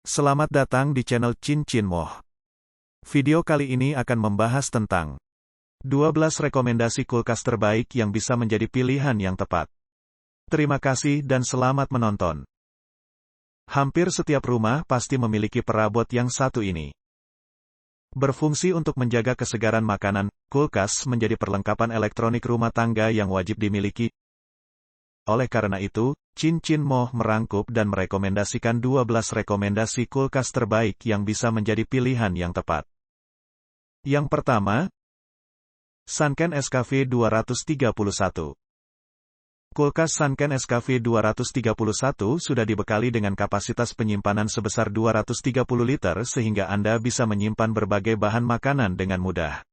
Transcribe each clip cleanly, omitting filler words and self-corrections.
Selamat datang di channel Cincin Moh. Video kali ini akan membahas tentang 12 rekomendasi kulkas terbaik yang bisa menjadi pilihan yang tepat. Terima kasih dan selamat menonton. Hampir setiap rumah pasti memiliki perabot yang satu ini. Berfungsi untuk menjaga kesegaran makanan, kulkas menjadi perlengkapan elektronik rumah tangga yang wajib dimiliki. Oleh karena itu, Cincin Moh merangkup dan merekomendasikan 12 rekomendasi kulkas terbaik yang bisa menjadi pilihan yang tepat. Yang pertama, Sanken SKV 231. Kulkas Sanken SKV 231 sudah dibekali dengan kapasitas penyimpanan sebesar 230 liter sehingga Anda bisa menyimpan berbagai bahan makanan dengan mudah.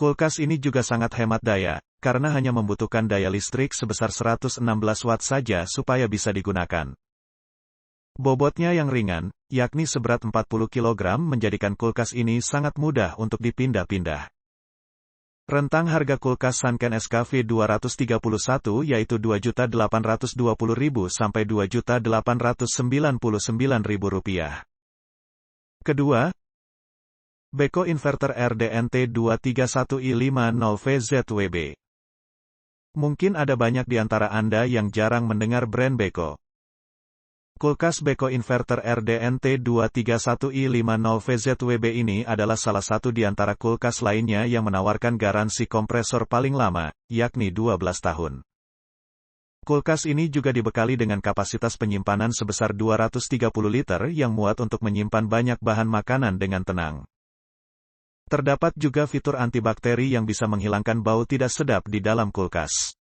Kulkas ini juga sangat hemat daya, karena hanya membutuhkan daya listrik sebesar 116 watt saja supaya bisa digunakan. Bobotnya yang ringan, yakni seberat 40 kg menjadikan kulkas ini sangat mudah untuk dipindah-pindah. Rentang harga kulkas Sanken SKV 231 yaitu Rp2.820.000 sampai Rp2.899.000. Kedua, Beko Inverter RDNT 231i50VZWB. Mungkin ada banyak di antara Anda yang jarang mendengar brand Beko. Kulkas Beko Inverter RDNT 231i50VZWB ini adalah salah satu di antara kulkas lainnya yang menawarkan garansi kompresor paling lama, yakni 12 tahun. Kulkas ini juga dibekali dengan kapasitas penyimpanan sebesar 230 liter yang muat untuk menyimpan banyak bahan makanan dengan tenang. Terdapat juga fitur antibakteri yang bisa menghilangkan bau tidak sedap di dalam kulkas.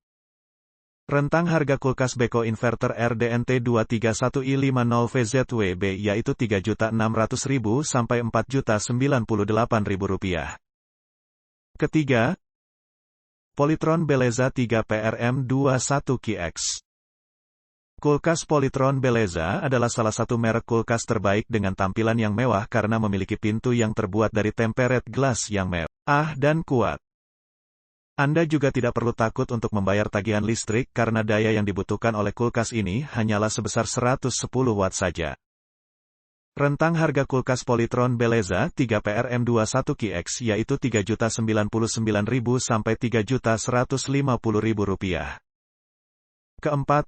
Rentang harga kulkas Beko Inverter RDNT 231i50VZWB yaitu Rp3.600.000 sampai Rp4.098.000. Ketiga, Polytron Beleza 3PRM21KX. Kulkas Polytron Beleza adalah salah satu merek kulkas terbaik dengan tampilan yang mewah karena memiliki pintu yang terbuat dari tempered glass yang mewah dan kuat. Anda juga tidak perlu takut untuk membayar tagihan listrik karena daya yang dibutuhkan oleh kulkas ini hanyalah sebesar 110 watt saja. Rentang harga kulkas Polytron Beleza 3PRM21KX yaitu Rp3.099.000 sampai Rp3.150.000. Keempat,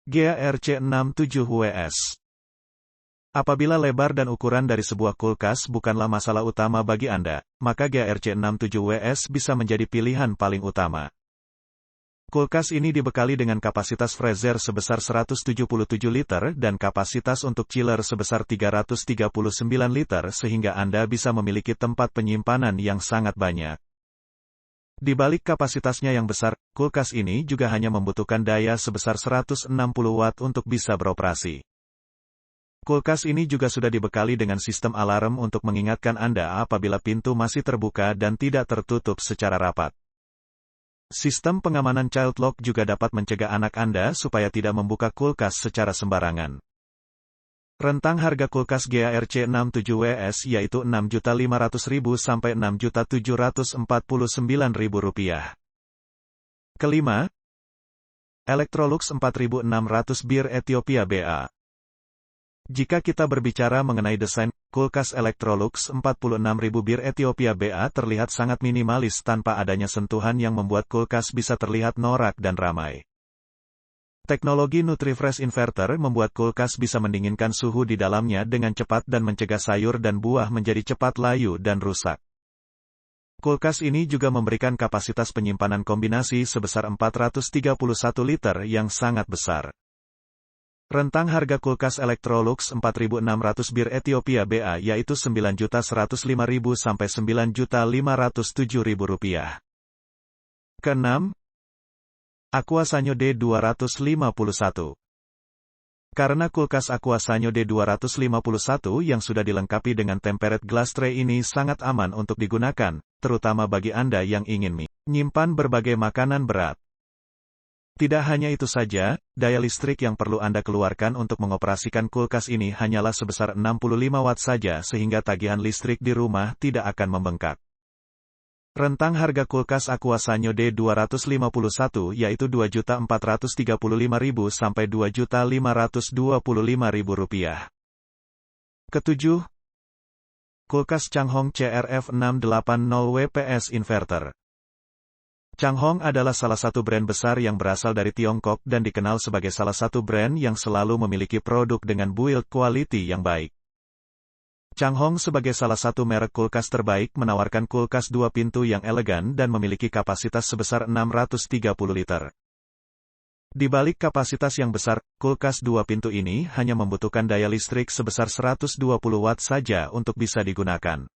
GARC67WS. Apabila lebar dan ukuran dari sebuah kulkas bukanlah masalah utama bagi Anda, maka GARC67WS bisa menjadi pilihan paling utama. Kulkas ini dibekali dengan kapasitas freezer sebesar 177 liter dan kapasitas untuk chiller sebesar 339 liter sehingga Anda bisa memiliki tempat penyimpanan yang sangat banyak. Di balik kapasitasnya yang besar, kulkas ini juga hanya membutuhkan daya sebesar 160 watt untuk bisa beroperasi. Kulkas ini juga sudah dibekali dengan sistem alarm untuk mengingatkan Anda apabila pintu masih terbuka dan tidak tertutup secara rapat. Sistem pengamanan child lock juga dapat mencegah anak Anda supaya tidak membuka kulkas secara sembarangan. Rentang harga kulkas GARC67WS yaitu Rp6.500.000 sampai Rp6.749.000. Kelima, Electrolux 4600 Bir Ethiopia BA. Jika kita berbicara mengenai desain, kulkas Electrolux 46.000 Bir Ethiopia BA terlihat sangat minimalis tanpa adanya sentuhan yang membuat kulkas bisa terlihat norak dan ramai. Teknologi NutriFresh Inverter membuat kulkas bisa mendinginkan suhu di dalamnya dengan cepat dan mencegah sayur dan buah menjadi cepat layu dan rusak. Kulkas ini juga memberikan kapasitas penyimpanan kombinasi sebesar 431 liter yang sangat besar. Rentang harga kulkas Electrolux 4600 Bir Ethiopia BA yaitu Rp9.105.000 sampai Rp9.507.000. Keenam, Aquasanyo D251. Karena kulkas Aquasanyo D251 yang sudah dilengkapi dengan tempered glass tray ini sangat aman untuk digunakan, terutama bagi Anda yang ingin menyimpan berbagai makanan berat. Tidak hanya itu saja, daya listrik yang perlu Anda keluarkan untuk mengoperasikan kulkas ini hanyalah sebesar 65 watt saja sehingga tagihan listrik di rumah tidak akan membengkak. Rentang harga kulkas Aquasanyo D251 yaitu Rp2.435.000 sampai Rp2.525.000. Ketujuh, kulkas Changhong CRF680WPS Inverter. Changhong adalah salah satu brand besar yang berasal dari Tiongkok dan dikenal sebagai salah satu brand yang selalu memiliki produk dengan build quality yang baik. Changhong sebagai salah satu merek kulkas terbaik menawarkan kulkas 2 pintu yang elegan dan memiliki kapasitas sebesar 630 liter. Di balik kapasitas yang besar, kulkas 2 pintu ini hanya membutuhkan daya listrik sebesar 120 watt saja untuk bisa digunakan.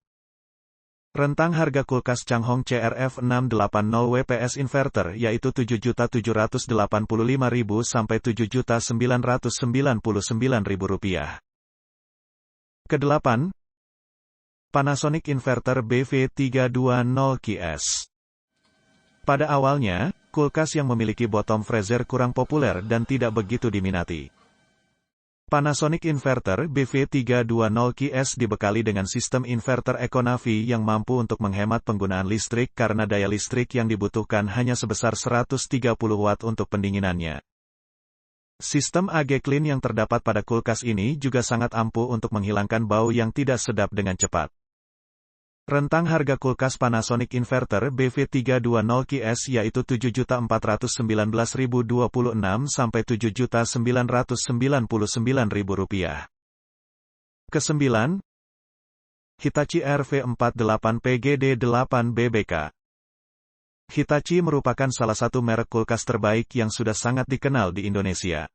Rentang harga kulkas Changhong CRF680WPS Inverter yaitu Rp7.785.000 sampai Rp7.999.000. Kedelapan, Panasonic Inverter BV320KS. Pada awalnya, kulkas yang memiliki bottom freezer kurang populer dan tidak begitu diminati. Panasonic Inverter BV320KS dibekali dengan sistem inverter Econavi yang mampu untuk menghemat penggunaan listrik karena daya listrik yang dibutuhkan hanya sebesar 130 watt untuk pendinginannya. Sistem AG Clean yang terdapat pada kulkas ini juga sangat ampuh untuk menghilangkan bau yang tidak sedap dengan cepat. Rentang harga kulkas Panasonic Inverter BV320KS yaitu Rp7.419.026 sampai Rp7.999.000. Kesembilan, Hitachi RV48PGD8BBK. Hitachi merupakan salah satu merek kulkas terbaik yang sudah sangat dikenal di Indonesia.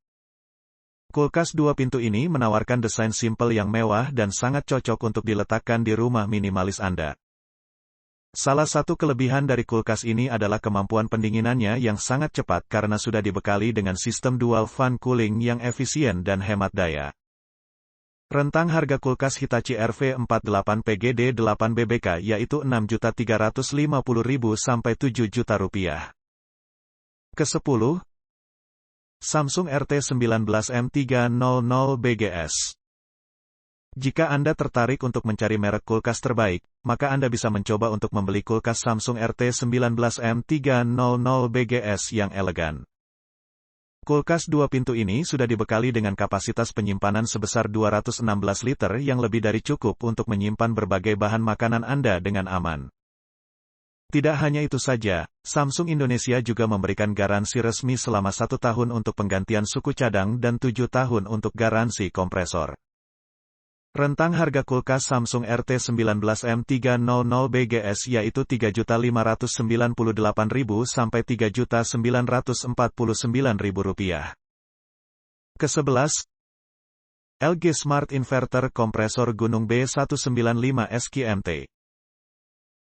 Kulkas 2 pintu ini menawarkan desain simpel yang mewah dan sangat cocok untuk diletakkan di rumah minimalis Anda. Salah satu kelebihan dari kulkas ini adalah kemampuan pendinginannya yang sangat cepat karena sudah dibekali dengan sistem dual fan cooling yang efisien dan hemat daya. Rentang harga kulkas Hitachi RV48PGD8BBK yaitu Rp6.350.000 sampai Rp7.000.000. Kesepuluh, Samsung RT19M300BGS. Jika Anda tertarik untuk mencari merek kulkas terbaik, maka Anda bisa mencoba untuk membeli kulkas Samsung RT19M300BGS yang elegan. Kulkas 2 pintu ini sudah dibekali dengan kapasitas penyimpanan sebesar 216 liter yang lebih dari cukup untuk menyimpan berbagai bahan makanan Anda dengan aman. Tidak hanya itu saja, Samsung Indonesia juga memberikan garansi resmi selama 1 tahun untuk penggantian suku cadang dan 7 tahun untuk garansi kompresor. Rentang harga kulkas Samsung RT19M300BGS yaitu Rp3.598.000 sampai Rp3.949.000. Kesebelas, LG Smart Inverter Kompresor Gunung B195 SKMT.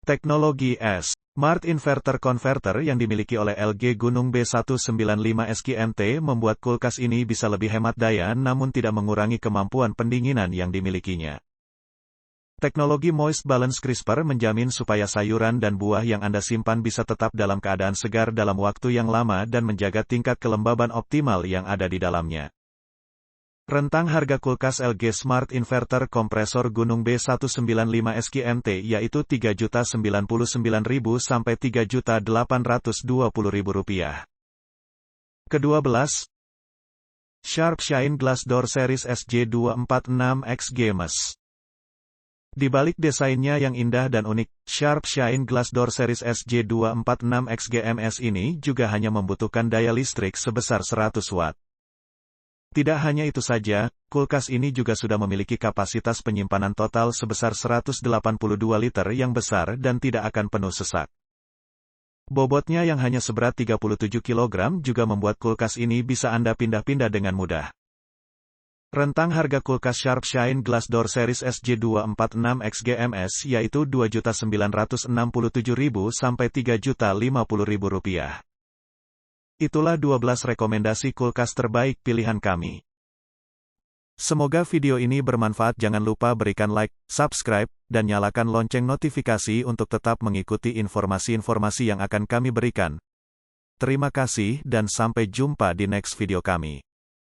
Teknologi Smart Inverter Converter yang dimiliki oleh LG Gunung B195 SKMT membuat kulkas ini bisa lebih hemat daya namun tidak mengurangi kemampuan pendinginan yang dimilikinya. Teknologi Moist Balance Crisper menjamin supaya sayuran dan buah yang Anda simpan bisa tetap dalam keadaan segar dalam waktu yang lama dan menjaga tingkat kelembaban optimal yang ada di dalamnya. Rentang harga kulkas LG Smart Inverter Kompresor Gunung B195 SKMT yaitu Rp3.099.000 sampai Rp3.820.000. Ke-12, Sharp Shine Glass Door Series SJ246X Games. Di balik desainnya yang indah dan unik, Sharp Shine Glass Door Series SJ246X GMS ini juga hanya membutuhkan daya listrik sebesar 100 watt. Tidak hanya itu saja, kulkas ini juga sudah memiliki kapasitas penyimpanan total sebesar 182 liter yang besar dan tidak akan penuh sesak. Bobotnya yang hanya seberat 37 kg juga membuat kulkas ini bisa Anda pindah-pindah dengan mudah. Rentang harga kulkas Sharp Shine Glass Door Series SJ246X GMS yaitu Rp2.967.000 sampai Rp3.050.000. Itulah 12 rekomendasi kulkas terbaik pilihan kami. Semoga video ini bermanfaat. Jangan lupa berikan like, subscribe, dan nyalakan lonceng notifikasi untuk tetap mengikuti informasi-informasi yang akan kami berikan. Terima kasih dan sampai jumpa di next video kami.